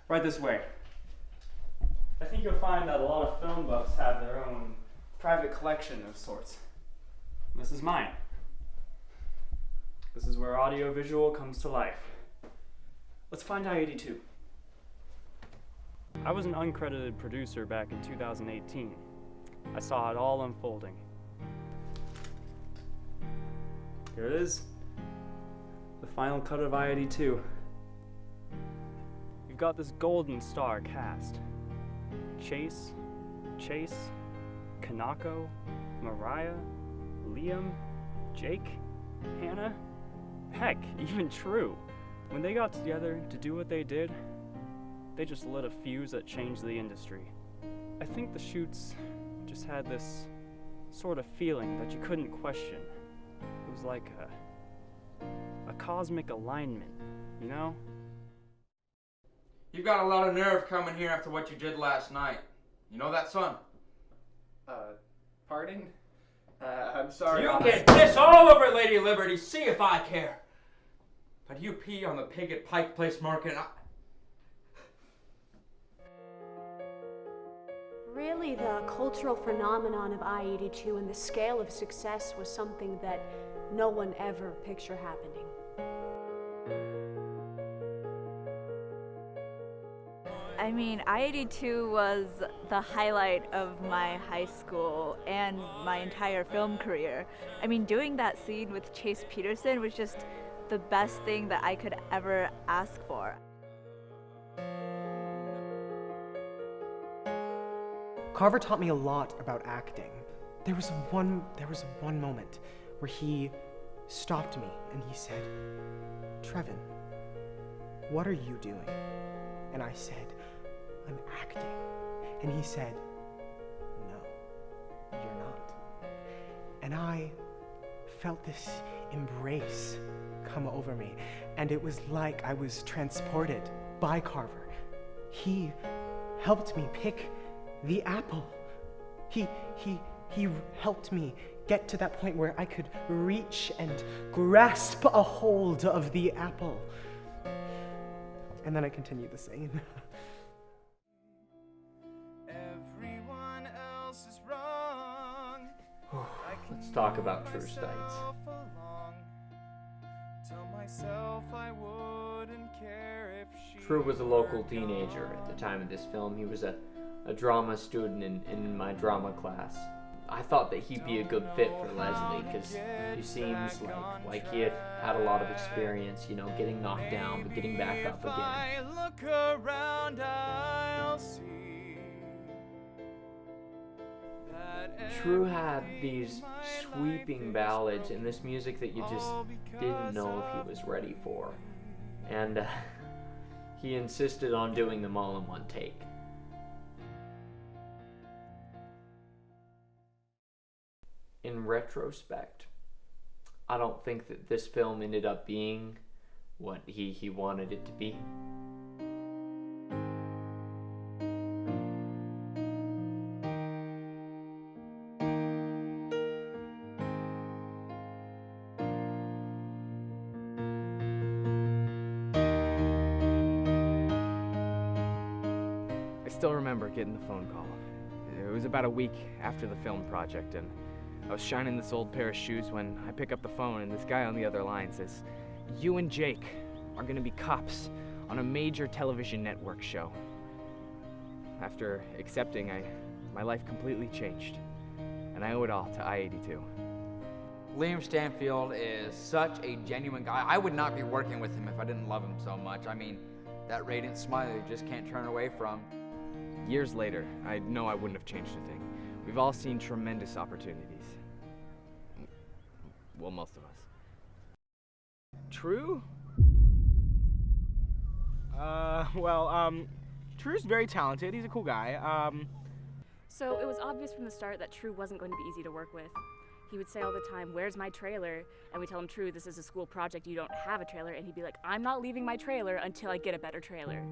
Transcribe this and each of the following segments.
Right this way. I think you'll find that a lot of film buffs have their own private collection of sorts. This is mine. This is where audiovisual comes to life. Let's find I-82. I was an uncredited producer back in 2018. I saw it all unfolding. Here it is. The final cut of I-82. You've got this golden star cast. Chase, Kanako, Mariah, Liam, Jake, Hannah, heck, even True. When they got together to do what they did, they just lit a fuse that changed the industry. I think the shoots just had this sort of feeling that you couldn't question. It was like a cosmic alignment, you know? You've got a lot of nerve coming here after what you did last night. You know that, son? Pardon? I'm sorry. You can piss all over Lady Liberty, see if I care. But you pee on the pig at Pike Place Market. Really, the cultural phenomenon of I-82 and the scale of success was something that no one ever pictured happening. I mean, I-82 was the highlight of my high school and my entire film career. I mean, doing that scene with Chase Peterson was just the best thing that I could ever ask for. Carver taught me a lot about acting. There was one moment where he stopped me and he said, "Trevin, what are you doing?" And I said, "I'm acting." And he said, "No, you're not." And I felt this embrace come over me, and it was like I was transported by Carver. He helped me pick the apple. He helped me get to that point where I could reach and grasp a hold of the apple. And then I continued the scene. Everyone else is wrong. Let's talk about True Stites. Tell myself I wouldn't care if she True was a local teenager at the time of this film. He was a drama student in my drama class. I thought that he'd be a good fit for Leslie because he seems like he had a lot of experience, you know, getting knocked down but getting back up If I again. look around, I'll see that True had these sweeping ballads and this music that you just didn't know if he was ready for. And he insisted on doing them all in one take. In retrospect, I don't think that this film ended up being what he wanted it to be. I still remember getting the phone call. It was about a week after the film project, and I was shining this old pair of shoes when I pick up the phone and this guy on the other line says, "You and Jake are gonna be cops on a major television network show." After accepting, my life completely changed, and I owe it all to I-82. Liam Stanfield is such a genuine guy. I would not be working with him if I didn't love him so much. I mean, that radiant smile you just can't turn away from. Years later, I know I wouldn't have changed a thing. We've all seen tremendous opportunities. Well, most of us. True? True's very talented. He's a cool guy. So it was obvious from the start that True wasn't going to be easy to work with. He would say all the time, "Where's my trailer?" And we tell him, "True, this is a school project, you don't have a trailer." And he'd be like, "I'm not leaving my trailer until I get a better trailer."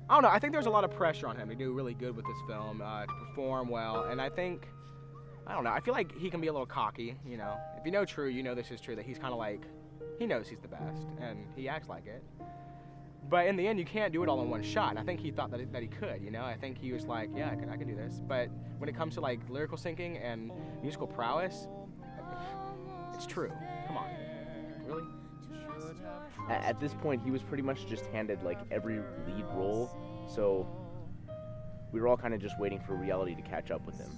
I don't know, I think there was a lot of pressure on him to do really good with this film, to perform well, and I don't know, I feel like he can be a little cocky, you know. If you know True, you know this is true, that he's kind of like, he knows he's the best, and he acts like it. But in the end, you can't do it all in one shot. And I think he thought that he could, you know? I think he was like, yeah, I can do this. But when it comes to like lyrical syncing and musical prowess, it's true. Come on. Really? At this point, he was pretty much just handed like every lead role, so we were all kind of just waiting for reality to catch up with him.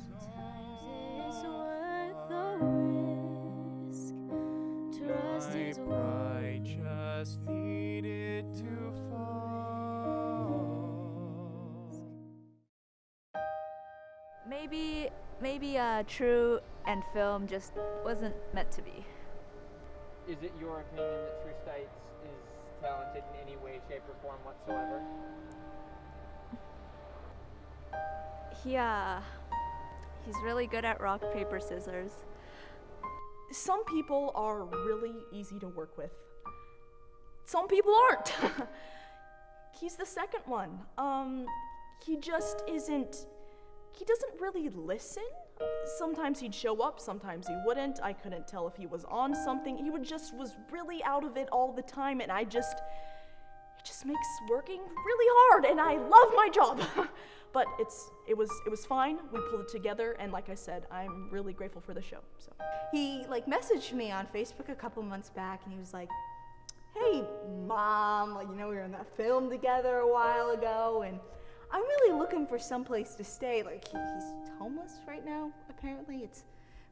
My pride just needed to fall. Maybe True and film just wasn't meant to be. Is it your opinion that True Stites is talented in any way, shape, or form whatsoever? He's really good at rock, paper, scissors. Some people are really easy to work with. Some people aren't. He's the second one. He just isn't, he doesn't really listen. Sometimes he'd show up, sometimes he wouldn't. I couldn't tell if he was on something. He was really out of it all the time, and it just makes working really hard, and I love my job. But it was fine. We pulled it together, and like I said, I'm really grateful for the show. So he like messaged me on Facebook a couple months back, and he was like, "Hey, Mom, like, you know, we were in that film together a while ago, and I'm really looking for someplace to stay. Like, he's homeless right now, apparently. It's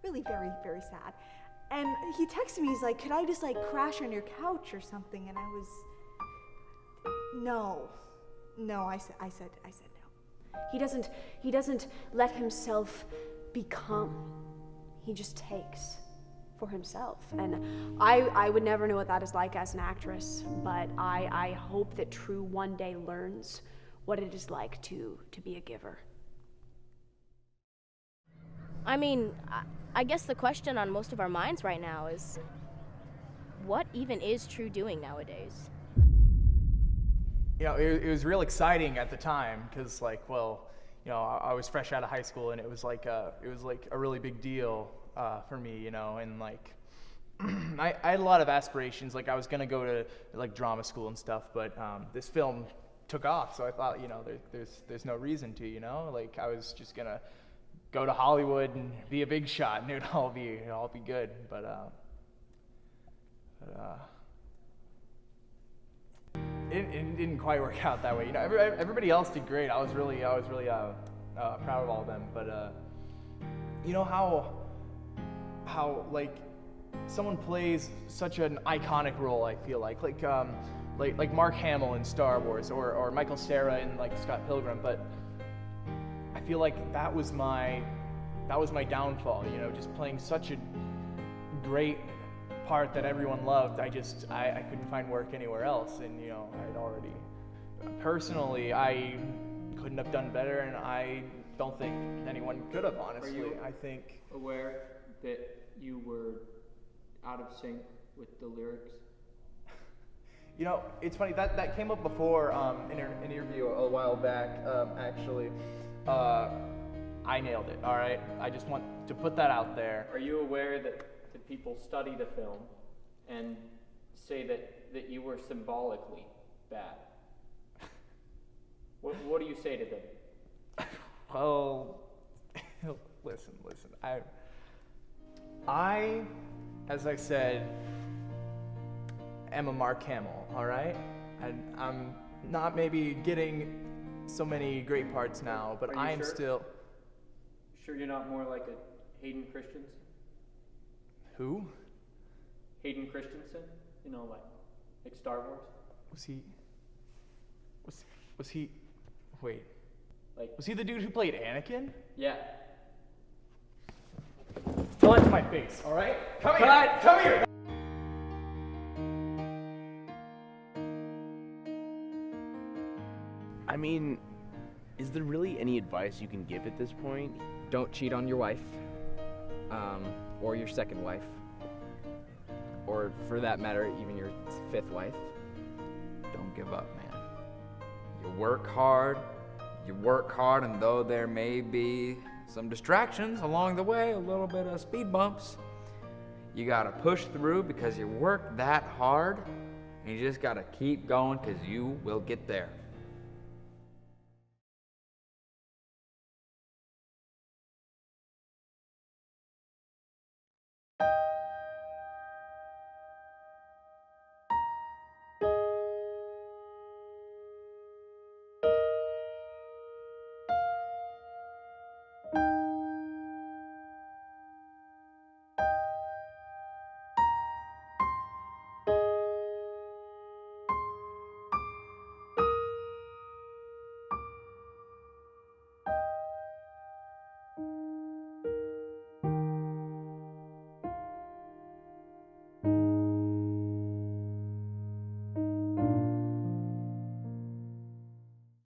really very, very sad." And he texted me, he's like, "Could I just like crash on your couch or something?" And I was, no, I said no. He doesn't let himself become. He just takes for himself. And I would never know what that is like as an actress, but I hope that True one day learns what it is like to be a giver. I mean, I guess the question on most of our minds right now is, what even is True doing nowadays? You know, it was real exciting at the time because, like, well, you know, I was fresh out of high school, and it was like a really big deal for me, you know, and like I had a lot of aspirations. Like, I was gonna go to like drama school and stuff, but this film took off, so I thought, you know, there's no reason to, you know, like I was just gonna go to Hollywood and be a big shot, and it'd all be good, but it didn't quite work out that way. You know, everybody else did great. I was really proud of all of them. But you know how like someone plays such an iconic role. I feel like Mark Hamill in Star Wars, or Michael Cera in like Scott Pilgrim. But I feel like that was my downfall. You know, just playing such a great part that everyone loved. I couldn't find work anywhere else, and you know, personally, I couldn't have done better, and I don't think anyone could have, honestly. Are you I think aware that you were out of sync with the lyrics? You know, it's funny, that came up before in an interview a while back, actually. I nailed it, all right? I just want to put that out there. Are you aware that people study the film and say that you were symbolically bad? What do you say to them? Well, listen. I, as I said, am a Mark Hamill, all right? And I'm not maybe getting so many great parts now, but I am still... Sure you're not more like a Hayden Christensen? Who? Hayden Christensen, you know, like Star Wars. Was he? Wait. Like, was he the dude who played Anakin? Yeah. Tell it to my face, all right? Come here. I mean, is there really any advice you can give at this point? Don't cheat on your wife, or your second wife, or for that matter, even your fifth wife. Don't give up, man. You work hard, and though there may be some distractions along the way, a little bit of speed bumps, you gotta push through because you work that hard, And you just gotta keep going because you will get there.